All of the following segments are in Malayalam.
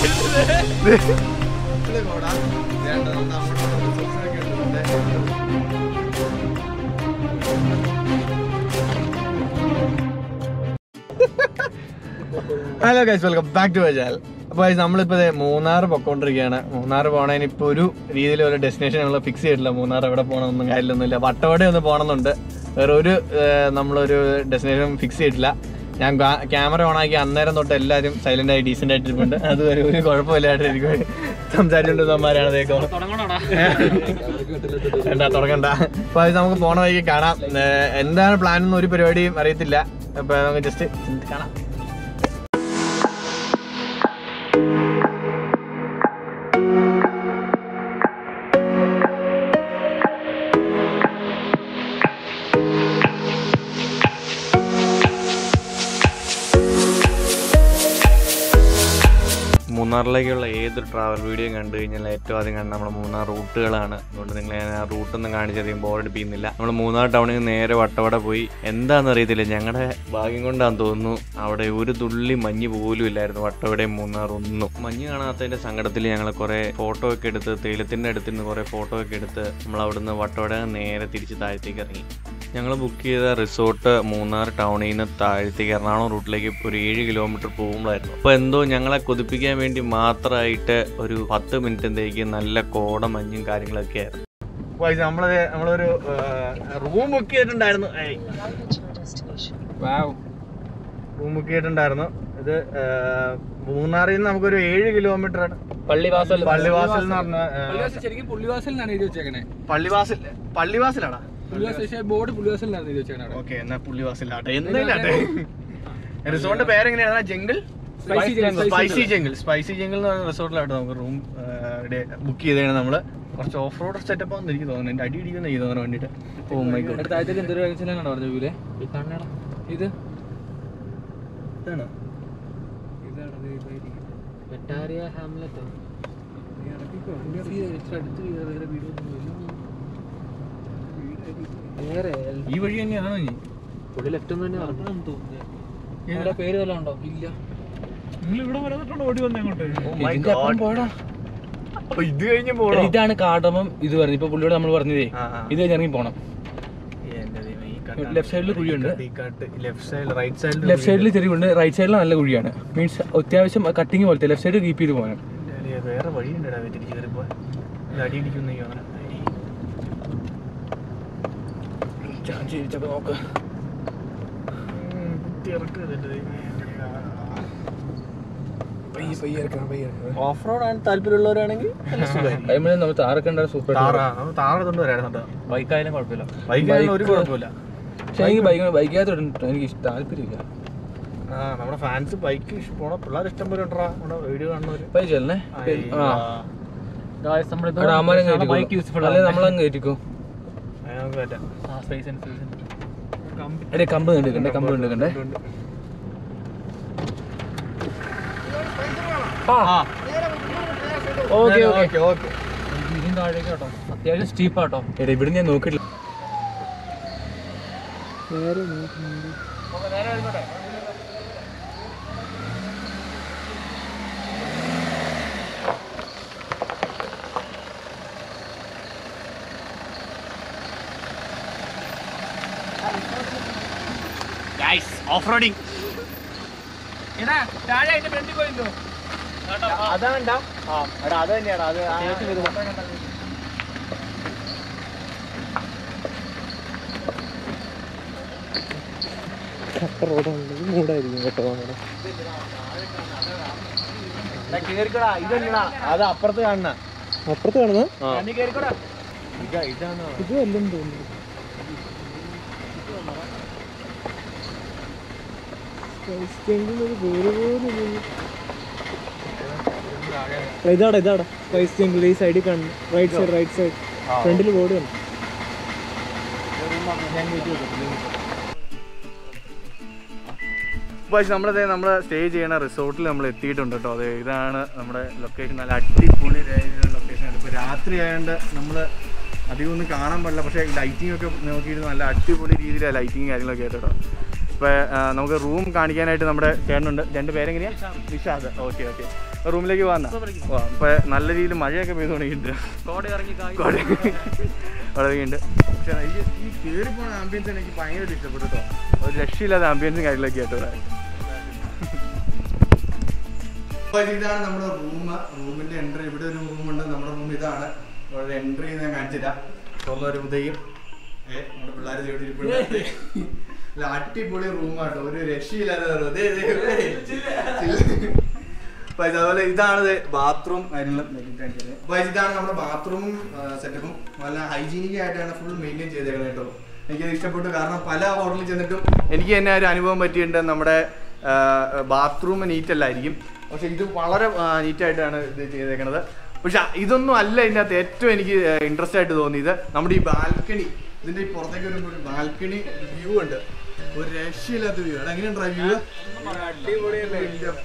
Hello guys, welcome back to my channel. അപ്പോൾ നമ്മളിപ്പോൾ മൂന്നാർ പൊക്കോണ്ടിരിക്കുകയാണ്. മൂന്നാർ പോകണതിന് ഇപ്പോൾ ഒരു രീതിയിൽ ഒരു ഡെസ്റ്റിനേഷൻ നമ്മൾ ഫിക്സ് ചെയ്തിട്ടില്ല. മൂന്നാർ എവിടെ പോകണമെന്നൊന്നും കാര്യമൊന്നുമില്ല. വട്ടവട ഒന്ന് പോകണമെന്നുണ്ട്. വേറെ ഒരു നമ്മളൊരു ഡെസ്റ്റിനേഷൻ ഫിക്സ് ചെയ്തിട്ടില്ല. ഞാൻ ക്യാമറ ഓണാക്കി അന്നേരം തൊട്ട് എല്ലാവരും സൈലന്റ് ആയി ഡീസെന്റ് ആയിട്ടിരിപ്പുണ്ട്. അതുവരെ ഒരു കുഴപ്പമില്ലായിട്ട് എനിക്ക് സംസാരിച്ചുകൊണ്ടിരുന്നവന്മാരാണ്. എന്താ തുടങ്ങണ്ട. അപ്പോൾ അത് നമുക്ക് പോണ വഴിക്ക് കാണാം. എന്താണ് പ്ലാൻ ഒന്നും ഒരു പരിപാടിയും അറിയത്തില്ല. അപ്പോൾ നമുക്ക് ജസ്റ്റ് കാണാം. മൂന്നാറിലേക്കുള്ള ഏത് ട്രാവൽ വീഡിയോ കണ്ടു കഴിഞ്ഞാൽ ഏറ്റവും ആദ്യം കണ്ട നമ്മുടെ മൂന്നാർ റൂട്ടുകളാണ്. അതുകൊണ്ട് നിങ്ങൾ ഞാൻ ആ റൂട്ടൊന്നും കാണിച്ചറിയും ബോറടിപ്പിക്കുന്നില്ല. നമ്മൾ മൂന്നാർ ടൗണിൽ നിന്ന് നേരെ വട്ടവട പോയി. എന്താണെന്ന് അറിയത്തില്ല, ഞങ്ങളുടെ ഭാഗ്യം കൊണ്ടാന്ന് തോന്നുന്നു അവിടെ ഒരു തുള്ളി മഞ്ഞ് പോലും ഇല്ലായിരുന്നു. വട്ടവടയും മൂന്നാർ ഒന്നും മഞ്ഞ് കാണാത്തതിൻ്റെ സങ്കടത്തിൽ ഞങ്ങൾ കുറേ ഫോട്ടോ ഒക്കെ എടുത്ത് തേയിലത്തിൻ്റെ അടുത്ത് നിന്ന് കുറേ ഫോട്ടോ ഒക്കെ എടുത്ത് നമ്മൾ അവിടുന്ന് വട്ടവട നേരെ തിരിച്ച് താഴത്തേക്ക് ഇറങ്ങി. ഞങ്ങൾ ബുക്ക് ചെയ്ത റിസോർട്ട് മൂന്നാർ ടൗണിൽ നിന്ന് താഴത്തേക്ക് എറണാകുളം റൂട്ടിലേക്ക് ഒരു 7 കിലോമീറ്റർ പോകുമ്പോഴായിരുന്നു. അപ്പോൾ എന്തോ ഞങ്ങളെ കൊതിപ്പിക്കാൻ വേണ്ടി മാത്രമായിട്ട് ഒരു 10 മിനിറ്റത്തേക്ക് നല്ല കോട മഞ്ഞും കാര്യങ്ങളൊക്കെ ആയിരുന്നു. നമ്മളൊരു റൂം ബുക്ക് ചെയ്തിട്ടുണ്ടായിരുന്നു. റൂം ബുക്ക് ചെയ്തിട്ടുണ്ടായിരുന്നു. ഇത് മൂന്നാറിൽ നിന്ന് നമുക്കൊരു 7 കിലോമീറ്റർ ആണ്. പള്ളിവാസൽ എന്ന് പറഞ്ഞ പള്ളിവാസലാടാ ബോർഡ്. ഓക്കെ, എന്നാ പുള്ളിവാസലാട്ടെ. എന്തായാലും റിസോർട്ടിന്റെ പേരെങ്ങനെയാണ്? ജംഗിൾ സ്പൈസി ജംഗിൾ എന്ന് പറഞ്ഞ റിസോർട്ടിലായിട്ട് നമുക്ക് റൂം ബുക്ക് ചെയ്തതാണ്. നമ്മള് കുറച്ച് ഓഫ് റോഡ് സെറ്റപ്പ് ആണെന്ന് എനിക്ക് തോന്നുന്നു. എന്റെ അടി ഇടിക്കുന്ന ചെയ്തോന്നാൻ വേണ്ടിട്ട്. Oh my god. ഇത് ഈ വഴി തന്നെയാണോ? ലെഫ്റ്റ് പേര് വല്ല ഉണ്ടോ? ഇല്ല. നിങ്ങൾ ഇവിടെ വരാന്നിട്ടുണ്ടോ? ഓടി വന്നേ അങ്ങോട്ട്. ഇത് കഴിഞ്ഞ് പോകണം. ഇതാണ് കാടമം. ഇത് പറഞ്ഞു ഇപ്പൊ പുള്ളിയോട് നമ്മൾ പറഞ്ഞതേ ഇത് കഴിഞ്ഞ് ഇറങ്ങി പോണം. ലെഫ്റ്റ് സൈഡിൽ കുഴിയുണ്ട്. ലെഫ്റ്റ് സൈഡിൽ ചെറിയുണ്ട്. റൈറ്റ് സൈഡിൽ നല്ല കുഴിയാണ്. മീൻസ് അത്യാവശ്യം കട്ടിങ് പോലത്തെ. ലെഫ്റ്റ് സൈഡ് കീപ്പ് ചെയ്ത് പോകാൻ വേറെ വഴിയുണ്ടോ? അടി ഇടിക്കുന്ന നോക്ക്. ഓഫ് റോഡ് ആണ് താല്പര്യമുള്ളവരാണെങ്കിൽ ബൈക്കായാലും കുഴപ്പമില്ല. ബൈക്കായാലും ഒരു കുഴപ്പമില്ല. പക്ഷെ എനിക്ക് ബൈക്കകത്ത് എനിക്ക് താല്പര്യമില്ല. നമ്മുടെ ഫാൻസ് ബൈക്ക് പോണ പിള്ളേർ ഇഷ്ടം പോലെ ഉണ്ടാ വീഡിയോ കാണുന്നവര് ബൈക്കല്ലേ. നമ്മളങ്ങ് കയറ്റിക്കോ. കമ്പ് കണ്ടേ. അത്യാവശ്യം സ്റ്റീപ്പാട്ടോ. ഇവിടെ ഞാൻ നോക്കിയില്ല. ഓഫ് റോഡിങ് അതാണ്ടാ. അത് തന്നെയാണ്. അത് മൂടായിരിക്കും കേട്ടോ. കേറിക്കോടാ. ഇതല്ലടാ, അത് അപ്പുറത്ത് കാണുന്ന. അപ്പുറത്ത് കാണുന്ന ഇതാണ്. ഇത് വല്ലതും തോന്നുന്നു. ഇതാടാ സ്പൈസ് ജംഗിൾ. ഈ സൈഡിൽ കാണുന്നു. റൈറ്റ് സൈഡ് ഫ്രണ്ടിൽ ബോർഡ് കാണും. നമ്മൾ സ്റ്റേ ചെയ്യണ റിസോർട്ടിൽ നമ്മൾ എത്തിയിട്ടുണ്ട് കേട്ടോ. അതെ, ഇതാണ് നമ്മുടെ ലൊക്കേഷൻ. നല്ല അടിപൊളി ലൊക്കേഷനാണ്. ഇപ്പോൾ രാത്രി ആയതുകൊണ്ട് നമ്മൾ അധികം ഒന്നും കാണാൻ പാടില്ല. പക്ഷേ ലൈറ്റിംഗ് ഒക്കെ നോക്കിയിട്ട് നല്ല അടിപൊളി രീതിയിലാണ് ലൈറ്റിങ് കാര്യങ്ങളൊക്കെ ആയിട്ട് കേട്ടോ. ഇപ്പോൾ നമുക്ക് റൂം കാണിക്കാനായിട്ട് നമ്മുടെ ചേട്ടനുണ്ട്. രണ്ട് പേരെങ്ങനെയാണ്? നിഷാദ്. Okay okay. റൂമിലേക്ക് പോകാൻ ഇപ്പോൾ നല്ല രീതിയിൽ മഴയൊക്കെ പെയ്ത് തുടങ്ങിയിട്ടുണ്ട്. തുടങ്ങിയിട്ടുണ്ട്. പക്ഷേ എനിക്ക് ഈ കയറിപ്പോണ ആംബിയൻസ് എനിക്ക് ഭയങ്കരമായിട്ട് ഇഷ്ടപ്പെട്ടു കേട്ടോ. ഒരു രക്ഷയില്ലാത്ത ആംബിയൻസും കാര്യങ്ങളൊക്കെ ആയിട്ട് ഇവിടെ. അപ്പോൾ ഇതാണ് നമ്മുടെ റൂമിൻ്റെ എൻട്രി. ഇവിടെ ഒരു റൂമുണ്ട്. നമ്മുടെ റൂം ഇതാണ്. ഇവിടെ എൻട്രി ഞാൻ കാണിച്ചില്ല. വരുമ്പോഴത്തേക്കും നമ്മുടെ പിള്ളേർ ഇരിപ്പുണ്ട്. അടിപൊളി റൂമാട്ടോ, ഒരു രക്ഷയില്ലാതെ. അതുപോലെ ഇതാണ് ബാത്റൂം കാര്യങ്ങളും. അപ്പോൾ ഇതാണ് നമ്മുടെ ബാത്റൂമും സെറ്റപ്പും നല്ല ഹൈജീനിക് ആയിട്ടാണ് ഫുൾ മെയിൻറ്റെയിൻ ചെയ്തേക്കുന്നത് കേട്ടോ. എനിക്കത് ഇഷ്ടപ്പെട്ടു. കാരണം പല ഹോട്ടലിൽ ചെന്നിട്ടും എനിക്ക് തന്നെ ഒരു അനുഭവം പറ്റിയിട്ടുണ്ട്. നമ്മുടെ ബാത്റൂം നീറ്റ് അല്ലായിരിക്കും, പക്ഷെ ഇത് വളരെ നീറ്റായിട്ടാണ് ഇത് ചെയ്തേക്കുന്നത്. പക്ഷെ ഇതൊന്നും അല്ല ഇതിനകത്ത് ഏറ്റവും എനിക്ക് ഇൻട്രസ്റ്റ് ആയിട്ട് തോന്നിയത്. നമ്മുടെ ഈ ബാൽക്കണി, ഇതിൻ്റെ ഈ പുറത്തേക്ക് വരുമ്പോൾ ഒരു ബാൽക്കണി വ്യൂ ഉണ്ട്. ഒരു രക്ഷയില്ലാത്ത വ്യൂ. എങ്ങനെയുണ്ടോ വ്യൂ?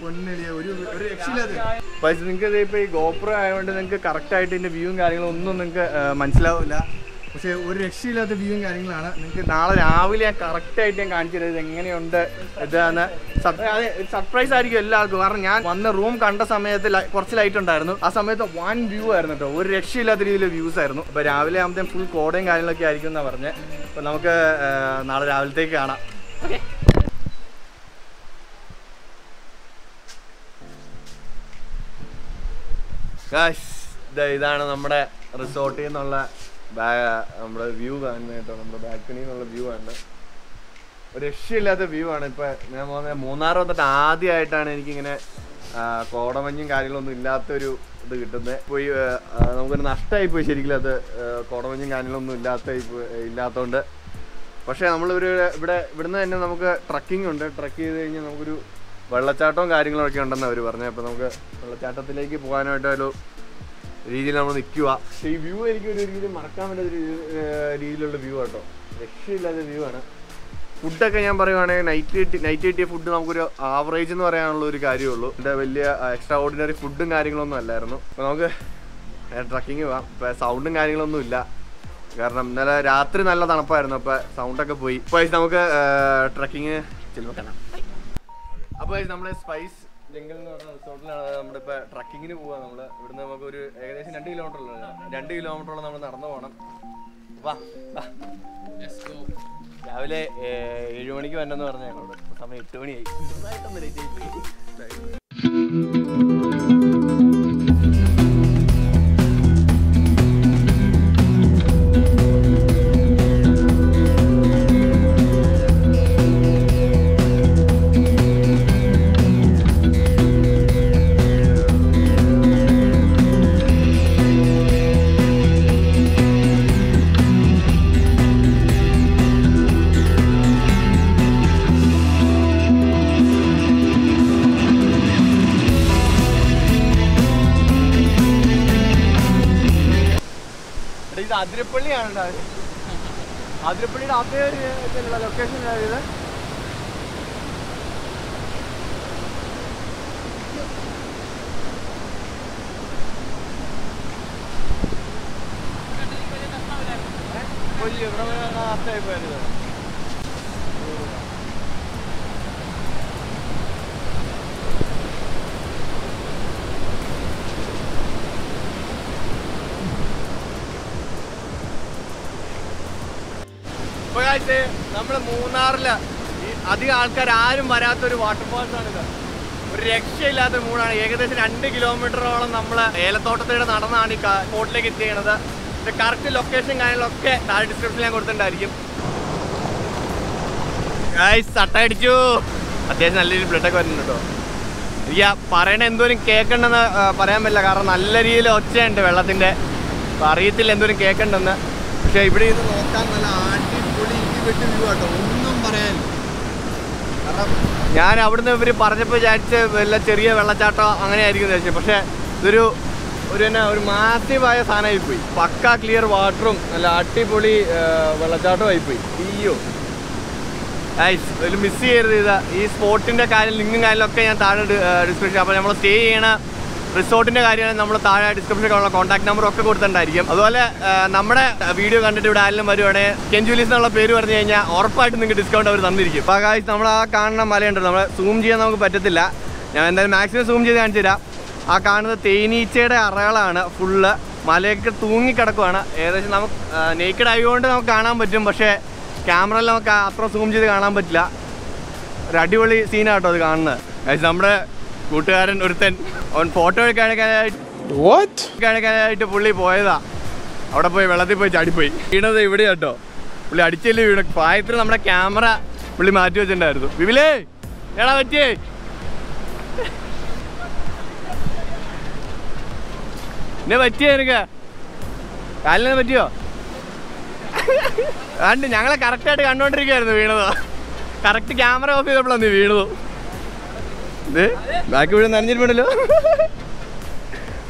പൊന്നലിയ ഒരു രക്ഷയില്ലാത്ത. പക്ഷേ നിങ്ങൾക്ക് ഇപ്പോൾ ഈ ഗോപ്രോ ആയതുകൊണ്ട് നിങ്ങൾക്ക് കറക്റ്റായിട്ട് ഇതിൻ്റെ വ്യൂവും കാര്യങ്ങളും ഒന്നും നിങ്ങൾക്ക് മനസ്സിലാവില്ല. പക്ഷേ ഒരു രക്ഷയില്ലാത്ത വ്യൂവും കാര്യങ്ങളാണ്. നിങ്ങൾക്ക് നാളെ രാവിലെ ഞാൻ കറക്റ്റായിട്ട് ഞാൻ കാണിച്ചു തരുന്നത് എങ്ങനെയുണ്ട് ഇതാണ്. സർപ്രൈസ് ആയിരിക്കും എല്ലാവർക്കും. കാരണം ഞാൻ വന്ന റൂം കണ്ട സമയത്ത് കുറച്ച് ലൈറ്റ് ഉണ്ടായിരുന്നു. ആ സമയത്ത് വൺ വ്യൂ ആയിരുന്നു കേട്ടോ. ഒരു രക്ഷയില്ലാത്ത രീതിയിൽ വ്യൂസ് ആയിരുന്നു. അപ്പോൾ രാവിലെ ആകുമ്പോഴത്തേക്കും ഫുൾ കോടയും കാര്യങ്ങളൊക്കെ ആയിരിക്കും എന്നാണ് പറഞ്ഞത്. അപ്പോൾ നമുക്ക് നാളെ രാവിലത്തേക്ക് കാണാം. ഓക്കെ. ഇതാണ് നമ്മുടെ റിസോർട്ടിൽ നിന്നുള്ള നമ്മുടെ വ്യൂ കാണുന്നത് കേട്ടോ. നമ്മുടെ ബാൽക്കണിയിൽ നിന്നുള്ള വ്യൂ ആണ്. ഒരു രക്ഷയില്ലാത്ത വ്യൂ ആണ്. ഇപ്പം ഞാൻ പോകുന്നത് മൂന്നാർ വന്നിട്ട് ആദ്യമായിട്ടാണ് എനിക്കിങ്ങനെ കോടമഞ്ഞും കാര്യങ്ങളൊന്നും ഇല്ലാത്തൊരു ഇത് കിട്ടുന്നത്. ഇപ്പോൾ ഈ നമുക്കൊരു നഷ്ടമായിപ്പോയി ശരിക്കും അത് കോടമഞ്ഞും കാര്യങ്ങളൊന്നും ഇല്ലാത്തതുകൊണ്ട്. പക്ഷേ നമ്മളിവിടെ ഇവിടുന്ന് തന്നെ നമുക്ക് ട്രക്കിംഗ് ഉണ്ട്. ട്രക്ക് ചെയ്ത് കഴിഞ്ഞാൽ നമുക്കൊരു വെള്ളച്ചാട്ടവും കാര്യങ്ങളൊക്കെ ഉണ്ടെന്ന് അവർ പറഞ്ഞത്. അപ്പോൾ നമുക്ക് വെള്ളച്ചാട്ടത്തിലേക്ക് പോകാനായിട്ടൊരു രീതിയിൽ നമ്മൾ നിൽക്കുക. പക്ഷേ ഈ വ്യൂ എനിക്കൊരു രീതിയിൽ മറക്കാൻ പറ്റുന്ന രീതിയിലുള്ള വ്യൂ കേട്ടോ. രക്ഷയില്ലാത്ത വ്യൂ ആണ്. ഫുഡൊക്കെ ഞാൻ പറയുവാണെങ്കിൽ നൈറ്റ് കിട്ടിയ ഫുഡ് നമുക്കൊരു ആവറേജ് എന്ന് പറയാനുള്ള ഒരു കാര്യമുള്ളൂ. ഇതിൻ്റെ വലിയ എക്സ്ട്രാ ഓർഡിനറി ഫുഡും കാര്യങ്ങളൊന്നും അല്ലായിരുന്നു. അപ്പോൾ നമുക്ക് ട്രക്കിങ് പോകാം. ഇപ്പോൾ സൗണ്ടും കാര്യങ്ങളൊന്നും ഇല്ല. കാരണം ഇന്നലെ രാത്രി നല്ല തണുപ്പായിരുന്നു. അപ്പോൾ സൗണ്ടൊക്കെ പോയി. ഇപ്പോൾ നമുക്ക് ട്രക്കിങ് ചെല്ലുമ്പോൾ കാണാം. അപ്പോൾ നമ്മൾ സ്പൈസ് ജംഗിൾ എന്ന് പറഞ്ഞ റിസോർട്ടിലാണ് നമ്മളിപ്പോൾ ട്രക്കിങ്ങിന് പോവുക. നമ്മൾ ഇവിടുന്ന് നമുക്കൊരു ഏകദേശം 2 കിലോമീറ്ററോളം നമ്മൾ നടന്നു പോകണം. വാ രാവിലെ 7 മണിക്ക് വരണമെന്ന് പറഞ്ഞാൽ ഞങ്ങളോട്. സമയം 8 മണിയായി. ചെറുതായിട്ടൊന്ന് ലേറ്റ് ആയി പോയി. അതിരപ്പള്ളിയാണ്. അതിരപ്പള്ളിയുടെ അതേ ഒരു ലൊക്കേഷൻ ഇത്. ഇവിടെ അർത്ഥമായി പോയത്. നമ്മൾ മൂന്നാറിൽ അധികം ആൾക്കാർ ആരും വരാത്തൊരു വാട്ടർഫാൾസ് ആണിത്. ഒരു രക്ഷയില്ലാത്ത മൂടാണ്. ഏകദേശം 2 കിലോമീറ്ററോളം നമ്മൾ ഏലത്തോട്ടത്തിലൂടെ നടന്നാണ് ഈ സ്പോട്ടിലേക്ക് എത്തിയത്. ഇത് കറക്റ്റ് ലൊക്കേഷൻ കാര്യങ്ങളൊക്കെ താഴെ ഡിസ്ക്രിപ്ഷനിൽ ഞാൻ കൊടുത്തിട്ടുണ്ടായിരിക്കും. തട്ടടിച്ചു. അത്യാവശ്യം നല്ലൊരു ബ്ലഡൊക്കെ വരുന്നുണ്ട് കേട്ടോ. എനിക്ക് പറയണ എന്തോരം കേൾക്കണ്ടെന്ന് പറയാൻ പറ്റില്ല. കാരണം നല്ല രീതിയിൽ ഒച്ചയുണ്ട് വെള്ളത്തിൻ്റെ. അപ്പോൾ അറിയത്തില്ല എന്തോരം കേൾക്കണ്ടെന്ന്. പക്ഷേ ഇവിടെ ഇത് നോക്കാൻ നല്ല അടിപൊളി ഇടിവെട്ട് വ്യൂ കേട്ടോ. ഒന്നും പറയാനില്ല. കാരണം ഞാൻ അവിടുന്ന് ഇവർ പറഞ്ഞപ്പോൾ വിചാരിച്ച് വല്ല ചെറിയ വെള്ളച്ചാട്ടം അങ്ങനെ ആയിരിക്കും വിചാരിച്ചത്. പക്ഷേ ഇതൊരു ഒരു മാസീവായ സാധനമായിപ്പോയി. പക്ക ക്ലിയർ വാട്ടറും നല്ല അടിപൊളി വെള്ളച്ചാട്ടമായിപ്പോയി. അയ്യോ ഒരു മിസ് ചെയ്യരുത് ഇത്. ഈ സ്പോട്ടിൻ്റെ കാര്യം ലിങ്കും കാര്യങ്ങളൊക്കെ ഞാൻ താഴെ ഡിസ്ക്രിപ്ഷൻ. അപ്പോൾ നമ്മൾ സ്റ്റേ ചെയ്യണ റിസോർട്ടിൻ്റെ കാര്യമാണ് നമ്മൾ താഴെ ഡിസ്ക്രിപ്ഷനിലുള്ള കോൺടാക്ട് നമ്പർ ഒക്കെ കൊടുത്തിട്ടുണ്ടായിരിക്കും. അതുപോലെ നമ്മുടെ വീഡിയോ കണ്ടിട്ട് ഇവിടെ ആരെങ്കിലും വരുവാണെങ്കിൽ കെഞ്ചുലീസ് എന്നുള്ള പേര് പറഞ്ഞു കഴിഞ്ഞാൽ ഉറപ്പായിട്ട് നിങ്ങൾക്ക് ഡിസ്കൗണ്ട് അവർ തന്നിരിക്കും. അപ്പോൾ ഗായ്സ് നമ്മൾ ആ കാണുന്ന മലയുണ്ടല്ലോ, നമ്മൾ സൂം ചെയ്യാൻ നമുക്ക് പറ്റത്തില്ല, ഞാൻ എന്തായാലും മാക്സിമം സൂം ചെയ്ത് കാണിച്ചു തരാം. ആ കാണുന്നത് തേനീച്ചയുടെ അറകളാണ്, ഫുള്ള് മലയൊക്കെ തൂങ്ങിക്കിടക്കുവാണ്. ഏകദേശം നമുക്ക് നേക്കഡ് ആയതുകൊണ്ട് നമുക്ക് കാണാൻ പറ്റും, പക്ഷേ ക്യാമറയിൽ നമുക്ക് അത്ര സൂം ചെയ്ത് കാണാൻ പറ്റില്ല. ഒരു അടിപൊളി സീനാട്ടോ അത് കാണുന്നത്. നമ്മുടെ കൂട്ടുകാരൻ ഒരുത്തൻ അവൻ ഫോട്ടോ എടുക്കാനായിട്ട് പുള്ളി പോയതാ, അവിടെ പോയി വെള്ളത്തിൽ പോയി ചാടിപ്പോയി. വീണത് ഇവിടെ കേട്ടോ, പുള്ളി അടിച്ചല്ലേ വീണ. പായത്തിൽ നമ്മുടെ ക്യാമറ പുള്ളി മാറ്റി വെച്ചിട്ടുണ്ടായിരുന്നു. വിപിലേ ഏടാ പറ്റിയേ, എന്നെ പറ്റിയോ എനിക്ക്, കാലിനെ പറ്റിയോ? കണ്ട് ഞങ്ങളെ കറക്റ്റായിട്ട് കണ്ടോണ്ടിരിക്കുകയായിരുന്നു വീണതോ. കറക്റ്റ് ക്യാമറ ഓഫ് ചെയ്തപ്പോഴാണ് നീ വീണതോ. ഇത് ബാക്കി വീട് നനഞ്ഞിട്ടുണ്ടല്ലോ.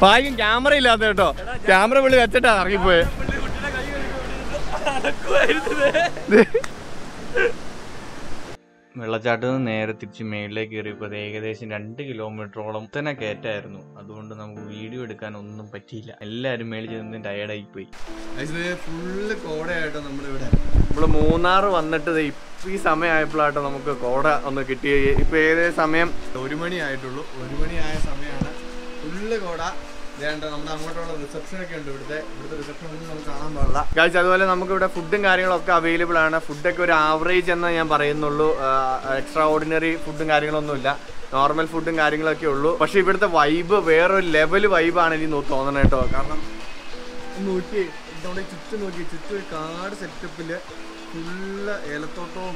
ഭാഗ്യം ക്യാമറ ഇല്ലാത്ത കേട്ടോ, ക്യാമറ പുള്ളി വെച്ചിട്ടാ ഇറങ്ങിപ്പോയെ. വെള്ളച്ചാട്ടത്തിൽ നിന്ന് നേരെ തിരിച്ച് മേളിലേക്ക് കയറിയപ്പോൾ ഏകദേശം 2 കിലോമീറ്ററോളം തന്നെ കയറ്റായിരുന്നു. അതുകൊണ്ട് നമുക്ക് വീഡിയോ എടുക്കാൻ ഒന്നും പറ്റിയില്ല. എല്ലാവരും മേളിൽ ചെന്ന് ടയർഡായി പോയി. ഫുള്ള് കോടയായിട്ടോ നമ്മളിവിടെ. നമ്മള് മൂന്നാർ വന്നിട്ട് ഇപ്പം ഈ സമയമായപ്പോഴാട്ടോ നമുക്ക് കോട ഒന്ന് കിട്ടി. ഇപ്പം ഏകദേശം സമയം 1 മണി ആയിട്ടുള്ളൂ. 1 മണിയായ സമയമാണ്. ഫുള്ള് കോട. നമ്മുടെ അങ്ങോട്ടുള്ള റിസപ്ഷൻ ഒക്കെ ഉണ്ട്. ഇവിടുത്തെ റിസപ്ഷൻ ഒന്നും നമുക്ക് കാണാൻ പാടില്ല ഗായ്സ്. അതുപോലെ നമുക്ക് ഇവിടെ ഫുഡും കാര്യങ്ങളൊക്കെ അവൈലബിൾ ആണ്. ഫുഡൊക്കെ ഒരു ആവറേജ് എന്ന് ഞാൻ പറയുന്നുള്ളൂ, എക്സ്ട്രാ ഓർഡിനറി ഫുഡും കാര്യങ്ങളൊന്നുമില്ല, നോർമൽ ഫുഡും കാര്യങ്ങളൊക്കെ ഉള്ളൂ. പക്ഷെ ഇവിടുത്തെ വൈബ് വേറൊരു ലെവൽ വൈബാണ് എനിക്ക് തോന്നണം കേട്ടോ. കാരണം നോക്കി നമ്മുടെ ചുറ്റും നോക്കി, ചുറ്റും കാട് സെറ്റപ്പില് ഫുള്ള് ഏലത്തോട്ടവും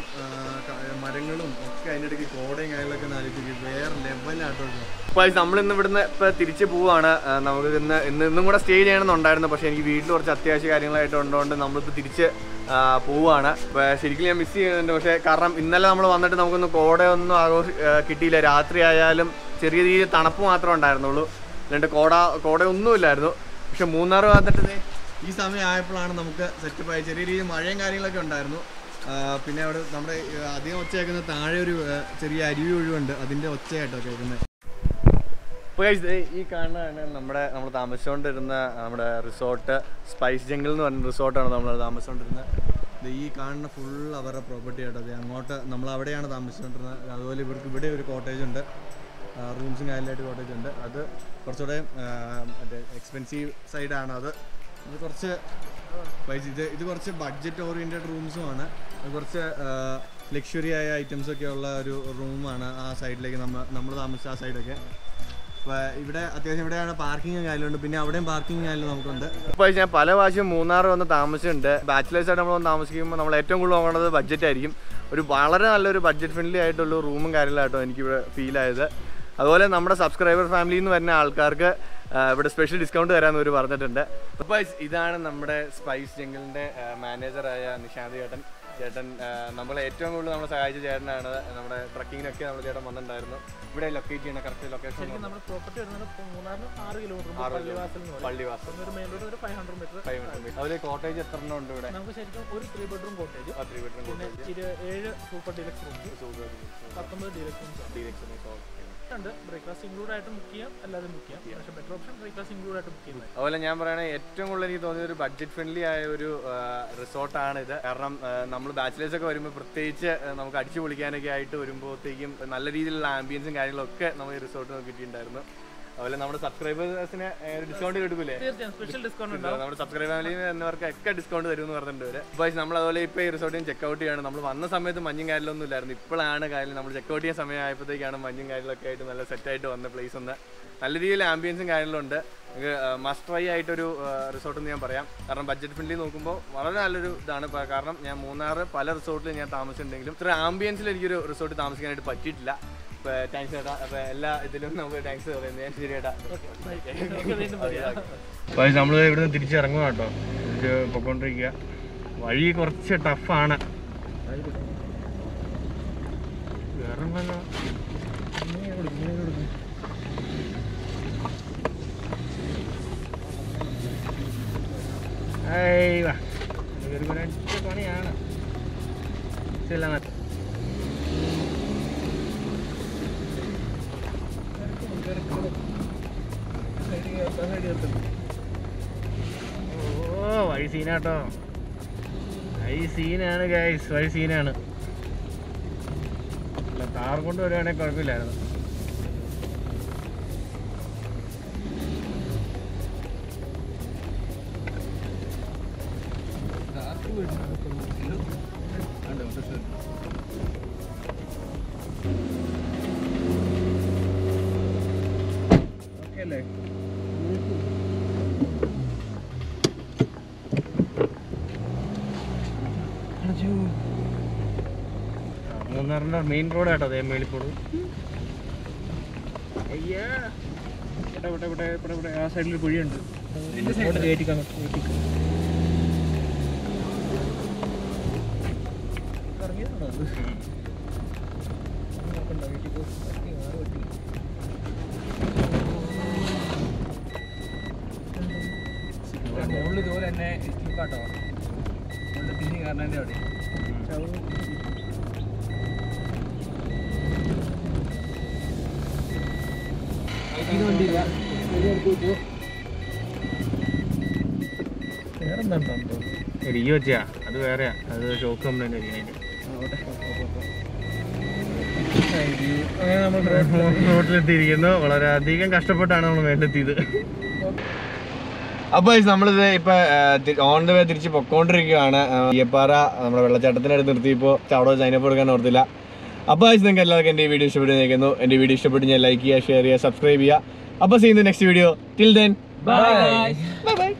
മരങ്ങളും ഒക്കെ അതിൻ്റെ ഇടയ്ക്ക് കോടയും കാര്യങ്ങളൊക്കെ നാലിപ്പിക്കും. വേറെ ലെവലാട്ടോ. അപ്പോൾ നമ്മളിന്ന് ഇവിടുന്ന് ഇപ്പോൾ തിരിച്ച് പോവാണ്. നമുക്ക് ഇന്നും കൂടെ സ്റ്റേ ചെയ്യണമെന്നുണ്ടായിരുന്നു, പക്ഷേ എനിക്ക് വീട്ടിൽ കുറച്ച് അത്യാവശ്യ കാര്യങ്ങളായിട്ട് ഉള്ളതുകൊണ്ട് നമ്മളിപ്പോൾ തിരിച്ച് പോവുകയാണ്. ശരിക്കും ഞാൻ മിസ് ചെയ്യുന്നുണ്ട്. പക്ഷേ കാരണം ഇന്നലെ നമ്മൾ വന്നിട്ട് നമുക്കൊന്നും കോടയൊന്നും കിട്ടിയില്ല. രാത്രി ആയാലും ചെറിയ രീതിയിൽ തണുപ്പ് മാത്രമേ ഉണ്ടായിരുന്നുള്ളൂ, അല്ലാണ്ട് കോടയൊന്നുമില്ലായിരുന്നു. പക്ഷെ മൂന്നാർ വന്നിട്ട് ഈ സമയം ആയപ്പോഴാണ് നമുക്ക് സെറ്റപ്പായി. ചെറിയ രീതിയിൽ മഴയും കാര്യങ്ങളൊക്കെ ഉണ്ടായിരുന്നു. പിന്നെ അവിടെ നമ്മുടെ അധികം ഒച്ച കേൾക്കുന്നത് താഴെ ഒരു ചെറിയ അരുവി ഒഴിവുണ്ട്, അതിൻ്റെ ഒച്ചയായിട്ടോ കേൾക്കുന്നത്. അപ്പോൾ ഈ കാണുന്നതാണ് നമ്മൾ താമസിച്ചുകൊണ്ടിരുന്ന നമ്മുടെ റിസോർട്ട്. സ്പൈസ് ജംഗിൾ എന്ന് പറഞ്ഞ റിസോർട്ടാണ് നമ്മൾ താമസിച്ചുകൊണ്ടിരുന്നത്. ഈ കാണുന്ന ഫുൾ അവരുടെ പ്രോപ്പർട്ടി ആയിട്ടോ. അത് അങ്ങോട്ട് നമ്മൾ അവിടെയാണ് താമസിച്ചുകൊണ്ടിരുന്നത്. അതുപോലെ ഇവർക്ക് ഇവിടെ ഒരു കോട്ടേജ് ഉണ്ട്, റൂംസും കാര്യമായിട്ട് കോട്ടേജ് ഉണ്ട്. അത് കുറച്ചുകൂടെ മറ്റേ എക്സ്പെൻസീവ് സൈഡാണ്. അത് കുറച്ച് പൈസ, ഇത് കുറച്ച് ബഡ്ജറ്റ് ഓറിയൻറ്റഡ് റൂംസുമാണ്. കുറച്ച് ലക്ഷറി ആയ ഐറ്റംസൊക്കെ ഉള്ള ഒരു റൂമാണ് ആ സൈഡിലേക്ക് നമ്മൾ താമസിച്ച ആ സൈഡൊക്കെ. അപ്പോൾ ഇവിടെ അത്യാവശ്യം ഇവിടെയാണ് പാർക്കിങ്ങും കാര്യമുണ്ട്, പിന്നെ അവിടെയും പാർക്കിങ് കാര്യം നമുക്കുണ്ട്. ഇപ്പോൾ ഞാൻ പല പ്രാവശ്യം മൂന്നാർ വന്ന് താമസിച്ചിട്ടുണ്ട്. ബാച്ചിലേഴ്സായിട്ട് നമ്മൾ വന്ന് താമസിക്കുമ്പോൾ നമ്മൾ ഏറ്റവും കൂടുതൽ നോക്കേണ്ടത് ബഡ്ജറ്റ് ആയിരിക്കും. ഒരു വളരെ നല്ലൊരു ബഡ്ജറ്റ് ഫ്രണ്ട്ലി ആയിട്ടുള്ള റൂമും കാര്യങ്ങളായിട്ടോ എനിക്കിവിടെ ഫീലായത്. അതുപോലെ നമ്മുടെ സബ്സ്ക്രൈബർ ഫാമിലിയിൽ നിന്ന് വരുന്ന ആൾക്കാർക്ക് ഇവിടെ സ്പെഷ്യൽ ഡിസ്കൗണ്ട് തരാമെന്ന് അവർ പറഞ്ഞിട്ടുണ്ട്. അപ്പോൾ ഇതാണ് നമ്മുടെ സ്പൈസ് ജംഗിളിൻ്റെ മാനേജറായ നിഷാന്ത് ചേട്ടൻ നമ്മളെ ഏറ്റവും കൂടുതൽ നമ്മളെ സഹായിച്ച ചേട്ടനാണ്. നമ്മുടെ ട്രക്കിങ്ങിനൊക്കെ നമ്മൾ ചേട്ടൻ വന്നിട്ടുണ്ടായിരുന്നു. ഇവിടെ ലൊക്കേറ്റ് ചെയ്യുന്ന കറക്റ്റ് ലൊക്കേഷൻ നമ്മുടെ പ്രോപ്പർട്ടി വരുന്നത് 6 കിലോമീറ്റർ പള്ളിവാസൽ ഒരു 500 മീറ്റർ. അതുപോലെ കോട്ടേജ് എത്ര എണ്ണം ഉണ്ട് ഇവിടെ? നമുക്ക് ശരിക്കും ഒരു 3 bedroom cottage, 7 super deluxe rooms, 19 deluxe rooms ഉണ്ട്. ബ്രേക്ക്ഫാസ്റ്റ് ഇൻക്ലൂഡ് ആയിട്ട് ബുക്ക് ചെയ്യാം, അല്ലാതെ ബുക്ക് ചെയ്യാം. പക്ഷേ ബെറ്റർ ഓപ്ഷൻ ബ്രേക്ക്ഫാസ്റ്റ് ഇൻക്ലൂഡ് ആയിട്ട് ബുക്ക് ചെയ്യുന്നത്. അതുപോലെ ഞാൻ പറയണേ ഏറ്റവും കൂടുതൽ എനിക്ക് തോന്നിയ ഒരു ബഡ്ജറ്റ് ഫ്രണ്ട്ലി ആയ ഒരു റിസോർട്ടാണിത്. കാരണം നമ്മൾ ബാച്ചിലേഴ്സ് ഒക്കെ വരുമ്പോൾ പ്രത്യേകിച്ച് നമുക്ക് അടിച്ചു പൊളിക്കാനൊക്കെ ആയിട്ട് വരുമ്പോഴത്തേക്കും നല്ല രീതിയിലുള്ള ആംബിയൻസും കാര്യങ്ങളൊക്കെ നമ്മൾ ഈ റിസോർട്ട് കിട്ടിയിട്ടുണ്ടായിരുന്നു. അതുപോലെ നമ്മുടെ സബ്സ്ക്രൈബേഴ്സിന് ഡിസ്കൗണ്ട് കിട്ടൂലേ? സ്പെഷ്യൽ ഡിസ്കൗണ്ട് ഉണ്ടാവും. നമ്മുടെ സബ്സ്ക്രൈബ് ഫാമിലിയിൽ എന്നവർക്കൊക്കെ ഡിസ്കൗണ്ട് തരുമെന്ന് പറഞ്ഞിട്ടുണ്ട്. അപ്പോൾ നമ്മൾ അതുപോലെ ഇപ്പോൾ ഈ റിസോർട്ടിൽ ചെക്കൗട്ട് ചെയ്യാണ്. നമ്മൾ വന്ന സമയത്ത് മഞ്ഞും കാര്യങ്ങളൊന്നും ഇല്ലായിരുന്നു. ഇപ്പോഴാണ് കാര്യം നമ്മൾ ചെക്കൗട്ട് ചെയ്യുന്ന സമയമായപ്പോഴത്തേക്കാണ് മഞ്ഞും കാര്യങ്ങളൊക്കെ ആയിട്ട് നല്ല സെറ്റായിട്ട് വന്ന പ്ലേസ് ഒന്ന്. നല്ല രീതിയിൽ ആംബിയൻസും കാര്യങ്ങളുണ്ട്. നമുക്ക് മസ്റ്റ് ട്രൈ ആയിട്ടൊരു റിസോർട്ടെന്ന് ഞാൻ പറയാം. കാരണം ബഡ്ജറ്റ് ഫ്രണ്ട്ലി നോക്കുമ്പോൾ വളരെ നല്ലൊരു ഇതാണ്. കാരണം ഞാൻ മൂന്നാർ പല റിസോർട്ടിലും ഞാൻ താമസിച്ചിട്ടുണ്ടെങ്കിലും ഇത്ര ആംബിയൻസിൽ എനിക്കൊരു റിസോർട്ട് താമസിക്കാനായിട്ട് പറ്റിയിട്ടില്ല. അപ്പോൾ താങ്ക്സ് ചേട്ടാ. അപ്പോൾ എല്ലാ ഇതിലും നമുക്ക് താങ്ക്സ് പറയുന്നത്. ഞാൻ ശരി ചേട്ടാ. അപ്പോൾ നമ്മൾ ഇവിടെ നിന്ന് തിരിച്ചിറങ്ങുക കേട്ടോ. ഇത് പൊയ്ക്കൊണ്ടിരിക്കുക. വഴി കുറച്ച് ടഫാണ്. വേറെ പണിയാണ്. ഓ വഴി സീനാട്ടോ, വഴി സീനാണ് ഗൈസ്, വഴി സീനാണ്. കാർ കൊണ്ട് വരുവാണെങ്കിൽ കുഴപ്പമില്ലായിരുന്നു. ഓക്കെ അല്ലേ? മൂന്നാറിന്റെ മെയിൻ റോഡ് കേട്ടോ, അതേ മേളിക്കോട്. അയ്യാ ഇവിടെ ആ സൈഡിൽ കുഴിയുണ്ട്, കയറ്റിക്കാൻ. മുകളിൽ ഇതുപോലെ തന്നെ സ്ലിപ്പാട്ടോ, തിന്നി കാരണം അവിടെ വേറെന്താ ഇരിക്കു വെച്ചാ, അത് വേറെയാ, അത് ഷോക്ക് കംപ്ലൈന്റ് ആയിരിക്കും. അങ്ങനെ നമ്മൾ റോട്ടിലെത്തിയിരിക്കുന്നു. വളരെയധികം കഷ്ടപ്പെട്ടാണ് നമ്മൾ മേലെത്തിയത്. അപ്പോൾ നമ്മളിത് ഇപ്പൊ ഓൺ ദ വേ തിരിച്ച് പൊക്കോണ്ടിരിക്കുകയാണ്. ഈയപ്പാറ നമ്മുടെ വെള്ളച്ചാട്ടത്തിനടുത്ത് നിർത്തിയപ്പോൾ അവിടെ സൈനപ്പ് കൊടുക്കാൻ ഓർത്തില്ല. അപ്പോൾ നിങ്ങൾക്ക് എല്ലാവർക്കും എൻ്റെ ഈ വീഡിയോ ഇഷ്ടപ്പെടുന്നേക്കുന്നു. എൻ്റെ വീഡിയോ ഇഷ്ടപ്പെട്ട് ഞാൻ ലൈക്ക് ചെയ്യുക, ഷെയർ ചെയ്യുക, സബ്സ്ക്രൈബ് ചെയ്യുക. അപ്പോൾ see in the next video. Till then bye by.